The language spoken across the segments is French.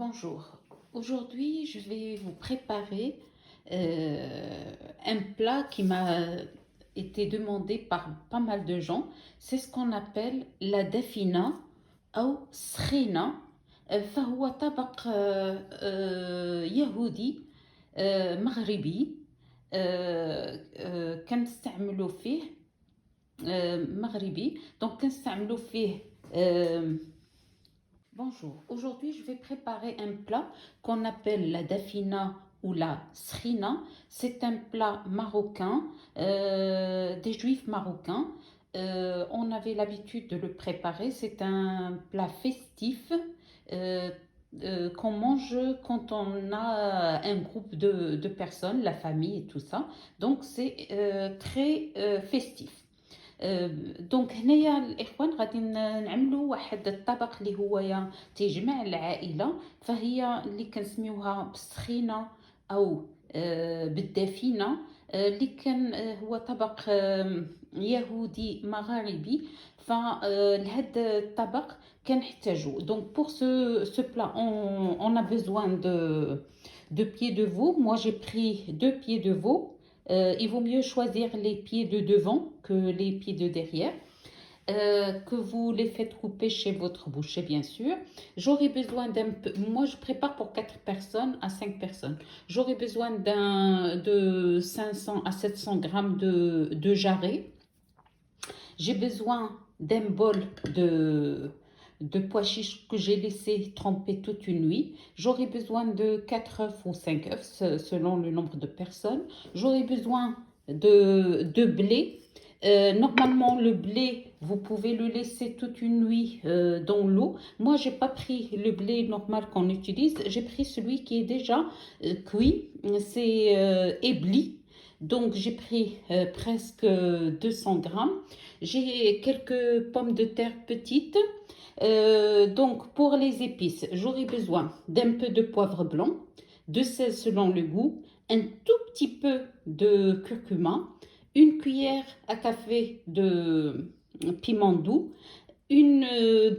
Bonjour. Aujourd'hui, je vais vous préparer un plat qui m'a été demandé par pas mal de gens. C'est ce qu'on appelle la dafina ou skhina. فهو طبق يهودي مغربي. كنستعملوا فيه مغربي دونك كنستعملوا فيه Bonjour, aujourd'hui je vais préparer un plat qu'on appelle la dafina ou la skhina. C'est un plat marocain, des juifs marocains. On avait l'habitude de le préparer. C'est un plat festif qu'on mange quand on a un groupe de personnes, la famille et tout ça. Donc c'est très festif. دونك هنايا الاخوان غادي نعملوا واحد الطبق اللي هو تيجمع العائله، فهي اللي كنسميوها بالسخينه او بالدافينه، اللي كان هو طبق يهودي مغاربي. فلهاد الطبق كنحتاجو دونك pour ce plat on a besoin de pieds de veau. Moi j'ai pris 2 pieds de veau. Il vaut mieux choisir les pieds de devant que les pieds de derrière, que vous les faites couper chez votre boucher, bien sûr. J'aurai besoin d'un peu, moi je prépare pour 4 personnes à 5 personnes. J'aurai besoin de 500 à 700 grammes de jarret. J'ai besoin d'un bol de pois chiches que j'ai laissé tremper toute une nuit. J'aurai besoin de 4 œufs ou 5 œufs selon le nombre de personnes. J'aurai besoin de blé. Normalement, le blé, vous pouvez le laisser toute une nuit dans l'eau. Moi, j'ai pas pris le blé normal qu'on utilise. J'ai pris celui qui est déjà cuit. C'est ébli. Donc, j'ai pris presque 200 grammes. J'ai quelques pommes de terre petites. Donc, pour les épices, j'aurai besoin d'un peu de poivre blanc, de sel selon le goût, un tout petit peu de curcuma, une cuillère à café de piment doux, une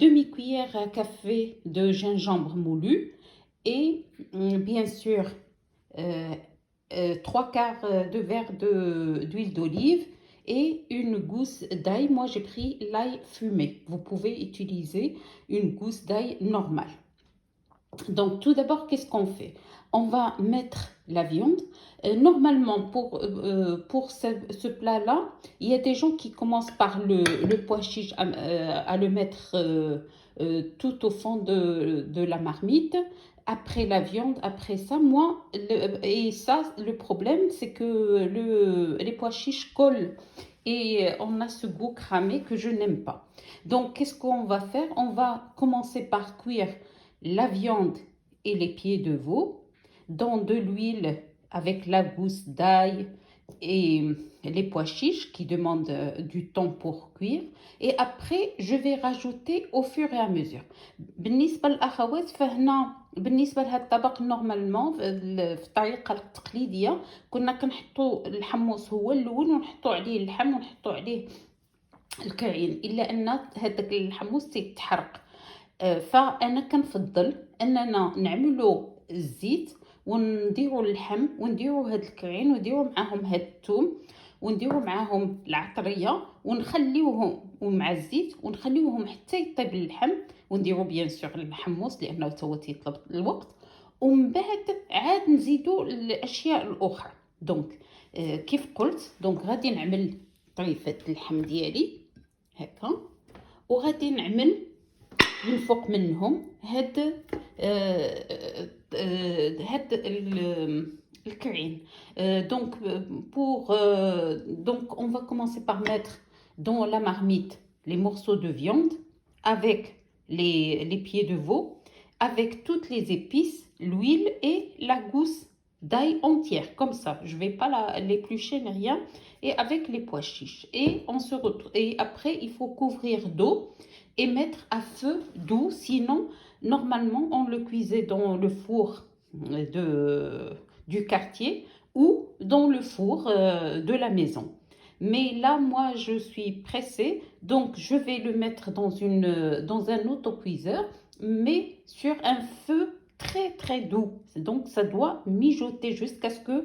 demi-cuillère à café de gingembre moulu et bien sûr 3/4 de verre d'huile d'olive et une gousse d'ail. Moi, j'ai pris l'ail fumé. Vous pouvez utiliser une gousse d'ail normale. Donc, tout d'abord, qu'est-ce qu'on fait? On va mettre la viande. Normalement, pour ce plat-là, il y a des gens qui commencent par le pois chiche à le mettre tout au fond de la marmite. Après la viande, après ça, moi, le problème, c'est que les pois chiches collent et on a ce goût cramé que je n'aime pas. Donc, qu'est-ce qu'on va faire? On va commencer par cuire la viande et les pieds de veau dans de l'huile avec la gousse d'ail et les pois chiches qui demandent du temps pour cuire. Et après, je vais rajouter au fur et à mesure. بالنسبة للأخوات فهنا بالنسبة لهذا الطبق نورمالمون في الطريقة التقليدية كنا كنحطوا الحمص هو الأول ونحطوا عليه اللحم ونحطوا عليه الكرعين، إلا أن هذاك الحمص تيتحرق. فأنا كنفضل أننا نعملو الزيت ونديرو اللحم ونديرو هاد الكرعين ونديرو معاهم هاد الثوم ونديرو معاهم العطريه ونخليوهم ومع الزيت ونخليوهم حتى يطيب اللحم ونديرو بيان سور الحمص لانه تا هو تيطلب الوقت، ومن بعد عاد نزيدو الاشياء الاخرى. دونك كيف قلت دونك غادي نعمل طريفه اللحم ديالي هكا وغادي نعمل من فوق منهم هاد الكرعين. Donc on va commencer par mettre dans la marmite les morceaux de viande avec les pieds de veau, avec toutes les épices, l'huile et la gousse d'ail entière, comme ça. Je ne vais pas l'éplucher ni rien. Et avec les pois chiches. Et on se retrouve. Et après, il faut couvrir d'eau et mettre à feu doux. Sinon, normalement, on le cuisait dans le four du quartier ou dans le four de la maison. Mais là, moi, je suis pressée. Donc, je vais le mettre dans un autocuiseur, mais sur un feu très doux. Donc ça doit mijoter jusqu'à ce que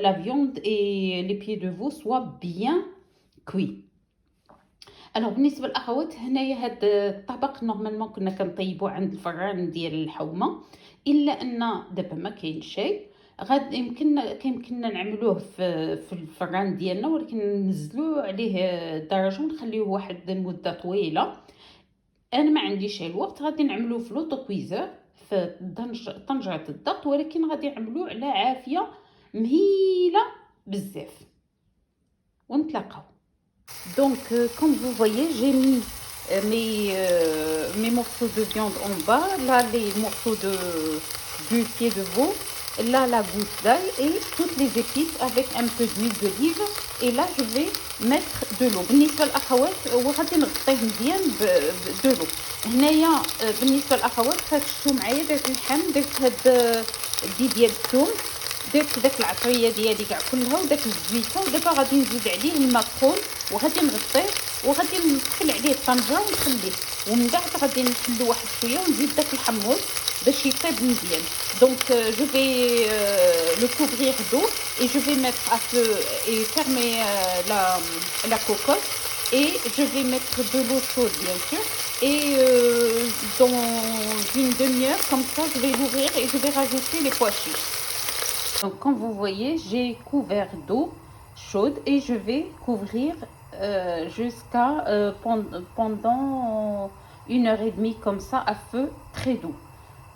la viande et les pieds de veau soient bien cuits. الوغ بالنسبه للاخوات هنايا هاد الطبق نورمالمون كنا كنطيبوه عند الفران ديال الحومه، الا ان دابا ما كاين شيء غاد كيمكننا نعملوه في الفران ديالنا، ولكن ننزلو عليه الدرجه ونخليوه واحد المده طويله. انا ما عنديش الوقت، غادي نعملوه في لوطو كويزور في طنجره الضغط، ولكن غادي نعملوه على عافيه مهيله بزاف. ونتلاقاو. Donc, comme vous voyez, j'ai mis mes morceaux de viande en bas, là les morceaux du pied de veau, là la gousse d'ail et toutes les épices avec un peu d'huile d'olive. Et là, je vais mettre de l'eau. بالنسبة للأخوات وغادي نغطيه مزيان de l'eau. هنايا بالنسبة للأخوات كتشوفوا معايا درت اللحم، درت هاد الدي ديال الثوم، درت داك العطريه ديالي كاع كلها وداك الزويته، ودابا غادي نزيد عليه الماء كحول وغادي نغطيه وغادي نقفل عليه الطنجره ونخليه، ومن بعد غادي نحلو واحد شويه ونزيد داك الحمص باش يطيب مزيان. دونك جو في لو couvrir d'eau et je vais mettre à feu et fermer la cocotte et je vais mettre de l'eau chaude bien sûr et dans une demi-heure comme ça je vais l'ouvrir et je vais rajouter les pois chiches. Donc, comme vous voyez, j'ai couvert d'eau chaude et je vais couvrir jusqu'à pendant 1 heure et demie comme ça à feu très doux.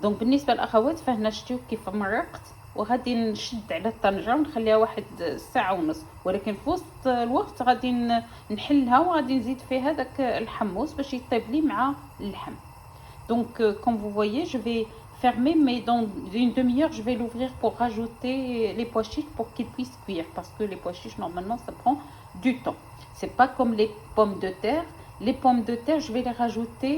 Donc, بالنسبة للأخوات فهنا شتيو كيف مرقت، وغادي نشد على الطنجرة ونخليها واحد ساعة ونص، ولكن في وسط الوقت غادي نحلها وغادي نزيد فيها داك الحمص باش يطيب لي مع اللحم. Donc, comme vous voyez, je vais fermer, mais dans une demi-heure, je vais l'ouvrir pour rajouter les pois chiches pour qu'ils puissent cuire. Parce que les pois chiches, normalement, ça prend du temps. C'est pas comme les pommes de terre. Les pommes de terre, je vais les rajouter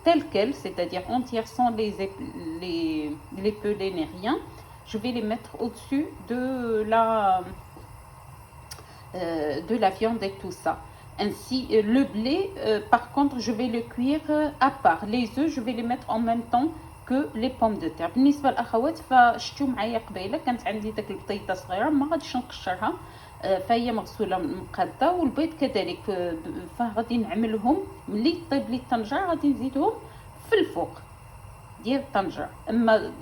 telles quelles, c'est-à-dire entières, sans les peler ni rien. Je vais les mettre au-dessus de la viande et tout ça. Ainsi, le blé, par contre, je vais le cuire à part. Les œufs, je vais les mettre en même temps que les pommes de terre. بالنسبة للأخوات فشتو معايا قبيلة كانت عندي داك البطيطة صغيرة ما غاديش نقشرها، فهي مغسولة مقادة، والبيض كذلك فغادي نعملهم ملي طيب لي الطنجرة غادي نزيدهم في الفوق ديال الطنجرة. أما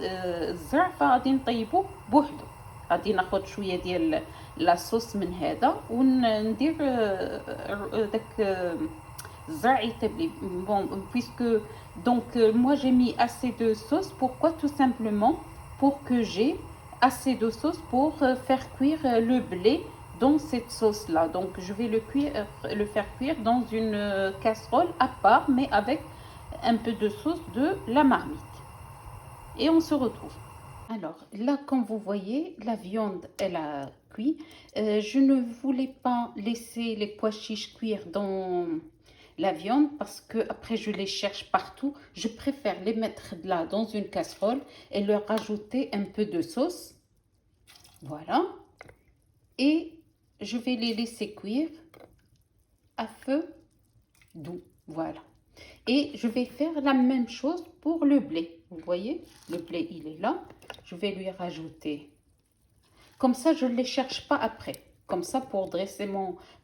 الزرع فغادي نطيبو بوحدو. غادي ناخد شويه ديال لاصوص من هذا وندير داك الزرع يطيب لي. بون puisque donc moi j'ai mis assez de sauce. Pourquoi? Tout simplement pour que j'ai assez de sauce pour faire cuire le blé dans cette sauce là. Donc je vais le faire cuire dans une casserole à part, mais avec un peu de sauce de la marmite. Et on se retrouve. Alors là, comme vous voyez, la viande elle a cuit. Je ne voulais pas laisser les pois chiches cuire dans la viande parce que après je les cherche partout. Je préfère les mettre là dans une casserole et leur rajouter un peu de sauce. Voilà. Et je vais les laisser cuire à feu doux. Voilà. Et je vais faire la même chose pour le blé. Vous voyez, le blé il est là. Je vais lui rajouter. Comme ça, je ne les cherche pas après. Comme ça, pour dresser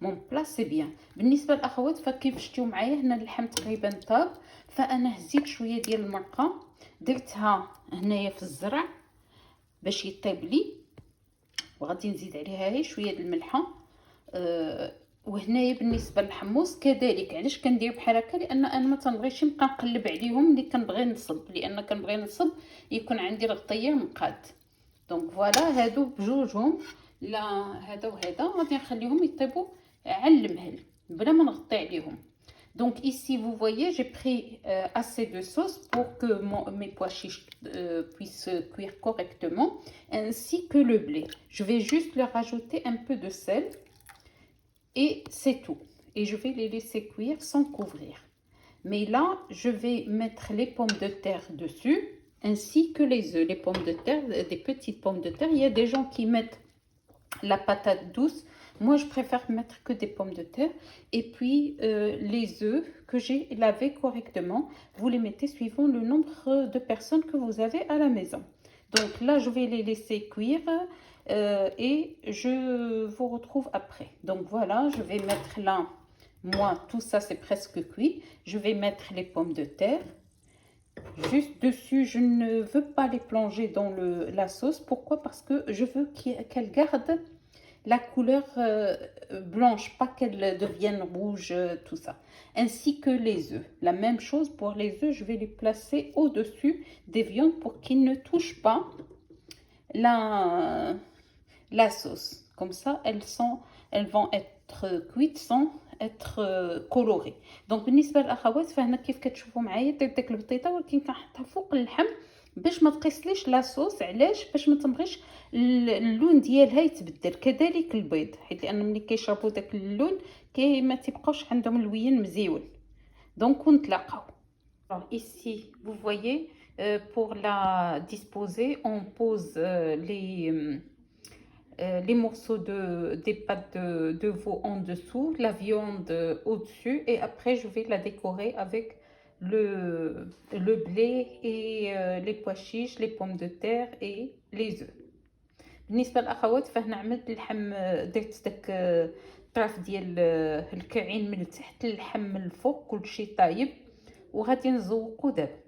mon plat, c'est bien. بالنسبة للأخوات فكيف شفتوا معايا هنا اللحم تقريبا طاب، فأنا هزيت شوية ديال المرقة درتها هنايا في الزرع باش يطيب لي، وغادي نزيد عليها هي شوية د الملحة. وهنايا بالنسبه للحمص كذلك. علاش كندير بحال هكا؟ لان انا ما تنبغيش نبقى نقلب عليهم ملي كنبغي نصب، لان كنبغي نصب يكون عندي الغطيه مقاد. دونك فوالا هادو بجوجهم، لا هذا وهذا غادي نخليهم يطيبوا على المهل بلا ما نغطي عليهم. Donc ici vous voyez j'ai pris assez de sauce pour que mes pois chiches puissent cuire correctement, ainsi que le blé. Je vais juste leur rajouter un peu de sel et c'est tout. Et je vais les laisser cuire sans couvrir. Mais là je vais mettre les pommes de terre dessus, ainsi que les œufs. Les pommes de terre, des petites pommes de terre. Il y a des gens qui mettent la patate douce. Moi, je préfère mettre que des pommes de terre. Et puis, les œufs que j'ai lavés correctement, vous les mettez suivant le nombre de personnes que vous avez à la maison. Donc là, je vais les laisser cuire et je vous retrouve après. Donc voilà, je vais mettre là, moi, tout ça, c'est presque cuit. Je vais mettre les pommes de terre. Juste dessus, je ne veux pas les plonger dans la sauce. Pourquoi? Parce que je veux qu'elle garde la couleur blanche, pas qu'elle devienne rouge, tout ça. Ainsi que les œufs. La même chose pour les œufs, je vais les placer au-dessus des viandes pour qu'ils ne touchent pas la, la sauce. Comme ça, elles vont être cuites sans être colorées. دونك بالنسبه للاخوات فهنا كيف كتشوفوا معايا درت ديك البطيطه ولكن كنحطها فوق اللحم باش ما تقيسليش لاصوص. علاش؟ باش ما تبغيش اللون ديالها يتبدل. كذلك البيض، حيت لان ملي كيشربوا داك اللون ما تيبقاوش عندهم اللوين مزيون. دونك ونتلاقاو. Alors ici, vous voyez, pour la disposer, on pose les morceaux des pâtes de veau en dessous, la viande au-dessus, et après je vais la décorer avec le blé et les pois chiches, les pommes de terre et les œufs. بالنسبة للأخوات فهنا عملت اللحم، درت داك الطرف ديال الكعين من التحت، اللحم من الفوق، كلشي طايب وغادي نزوقو دابا.